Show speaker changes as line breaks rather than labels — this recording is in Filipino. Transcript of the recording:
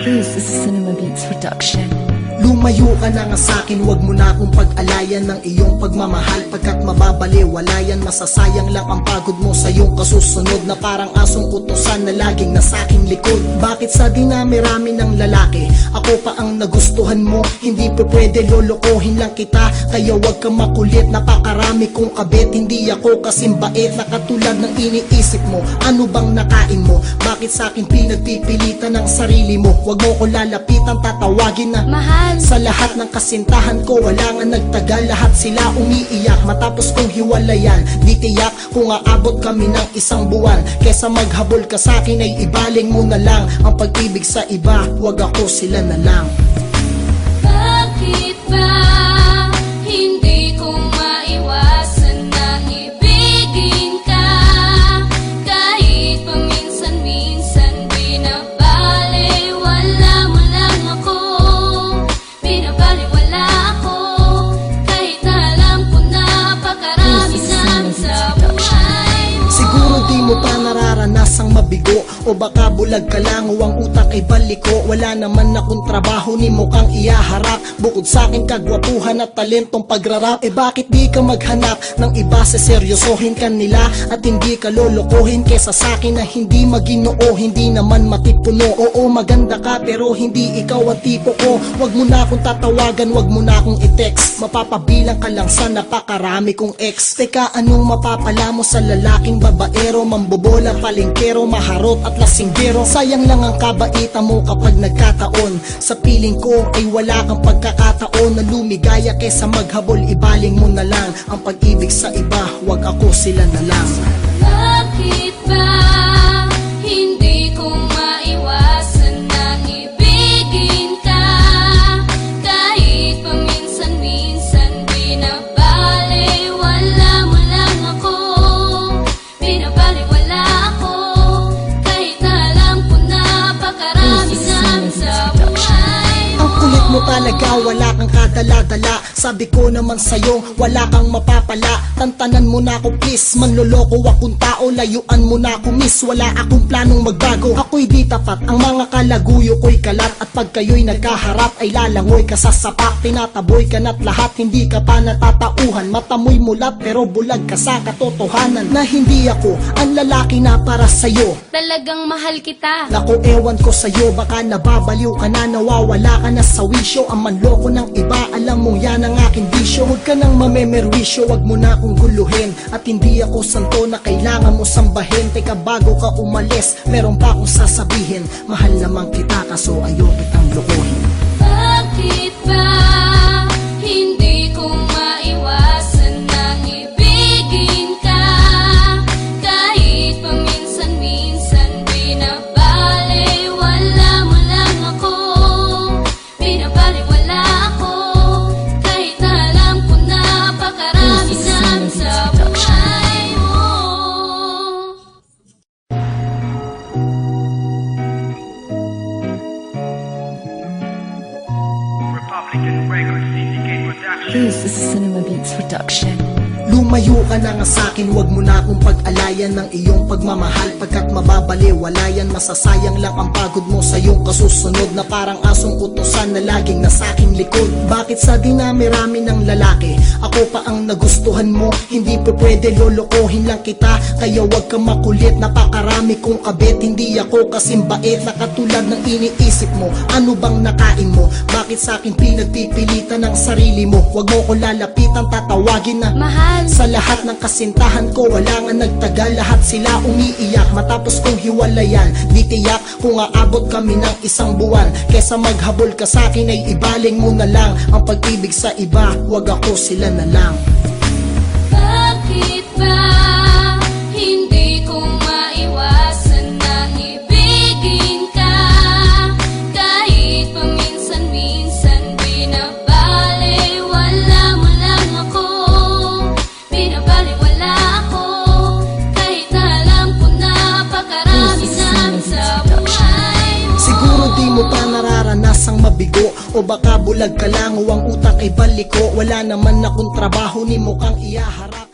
This is Cinema Beats Production.
Lumayo ka na nga sa'kin, wag mo na akong pag-alayan ng iyong pagmamahal. Pagkat mababaliwala yan, masasayang lang ang pagod mo sa iyong kasusunod. Na parang asong utusan na laging nasa aking likod. Bakit sa dinami-rami ng lalaki, ako pa ang nagustuhan mo? Hindi pa pwede, lolokohin lang kita. Kaya wag kang makulit, napakarami kong kabit. Hindi ako kasing bait na katulad ng iniisip mo. Ano bang nakain mo? Bakit sa akin pinagpipilitan ng sarili mo? Wag mo ko lalapitan, tatawagin na
Mahal.
Sa lahat ng kasintahan ko, wala nga nagtagal. Lahat sila umiiyak matapos kong hiwalayan. Di tiyak kung aabot kami ng isang buwan. Kesa maghabol ka sa'kin ay ibaling mo na lang ang pag-ibig sa iba. Wag ako, sila na lang.
Bakit ba hindi ko maiwasan na ibigin ka? Kahit paminsan-minsan binabaliwala mo lang ako. Binabaliwala ako kahit alam ko na pakarami namin sa buhay mo.
Siguro di mo pa nararanasang mabigo, o baka bulag ka lang o ang utak ay baliko. Wala naman akong trabaho, ni mo kang iyaharap. Bukod sa akin kagwapuhan at talentong pagrarap. Bakit di ka maghanap ng iba, sa seryosohin ka nila at hindi ka lolokohin? Kesa sa akin na hindi maginoo, hindi naman matipuno. Oo, maganda ka pero hindi ikaw ang tipo ko. Wag mo na akong tatawagan, wag mo na akong i-text. Mapapabilang ka lang sa napakarami kong ex. Teka, anong mapapala mo sa lalaking babaero? Mambobola, palengkero, maharot at lasinggero. Sayang lang ang kabaitan mo kapag nagkataon. Sa piling ko ay wala kang pagkakataon na lumigaya. Kesa maghabol, ibaling mo na lang ang pag-ibig sa iba. Wag ako, sila na lang.
Bakit ba hindi ko maiwasan na ibigin ka? Kahit paminsan-minsan binabaliwala mo lang ako. Binabaliwala ako kahit alam ko na pakarami namin sa buhay mo.
Ang kulit mo talaga, wala kang kadala-dala. Sabi ko naman sa'yo, wala kang mapapala. Tantanan mo na ako please, manloloko akong tao. Layuan mo na ako miss, wala akong planong magbago. Ako'y di tapat, ang mga kalaguyo ko'y kalat. At pag kayo'y nagkaharap ay lalangoy ka sa sapak. Tinataboy ka na't lahat, hindi ka pa natatauhan. Mata mo'y mulat pero bulag ka sa katotohanan. Na hindi ako ang lalaki na para sa'yo.
Talagang mahal kita.
Naku, ewan ko sa'yo, baka nababaliw ka na, nawawala ka na sa wisyo. Ang manloko ng iba, alam mo yan ang aking bisyo. Huwag ka nang mamemerwisyo, wag mo na akong guluhin. At hindi ako santo na kailangan mo sambahin. Teka, bago ka umalis, meron pa akong sasabihin. Mahal naman kita, kaso ayaw kitang lokohin.
Bakit ba hindi ko maiwasan na ibigin ka? Kahit paminsan-minsan binabaliwala mo lang ako. Binabaliwala ako kahit alam ko na pakarami namin sa buhay mo.
Republican Records Syndicate Production.
This is Cinema Beats Production.
Lumayo ka na nga sa'kin, wag mo na akong pag-alayan ng iyong pagmamahal. Pagkat mababaliwala yan, masasayang lang ang pagod mo sa iyong kasusunod. Na parang asong utusan na laging nasa aking likod. Bakit sa dinami-rami ng lalaki, ako pa ang nagustuhan mo? Hindi pa pwede, lolokohin lang kita. Kaya wag kang makulit, napakarami kong kabit. Hindi ako kasing bait na katulad ng iniisip mo. Ano bang nakain mo? Bakit sa akin pinagpipilitan ng sarili mo? Wag mo ko lalapitan, tatawagin na
Mahal.
sa lahat ng kasintahan ko, wala nga nagtagal. Lahat sila umiiyak matapos kong hiwalayan. Di tiyak kung aabot kami ng isang buwan. Kesa maghabol ka sa'kin ay ibaling mo na lang ang pag-ibig sa iba. Wag ako, sila na lang.
Bakit ba hindi ko maiwasan na ibigin ka? Kahit paminsan-minsan binabaliwala mo lang ako. Binabaliwala ako kahit alam ko na pakarami namin sa buhay mo.
Siguro di mo pa nararanasang mabigo, o baka bulag ka lang o ang utak ay baliko. Wala naman akong trabaho, ni mo kang iyaharap.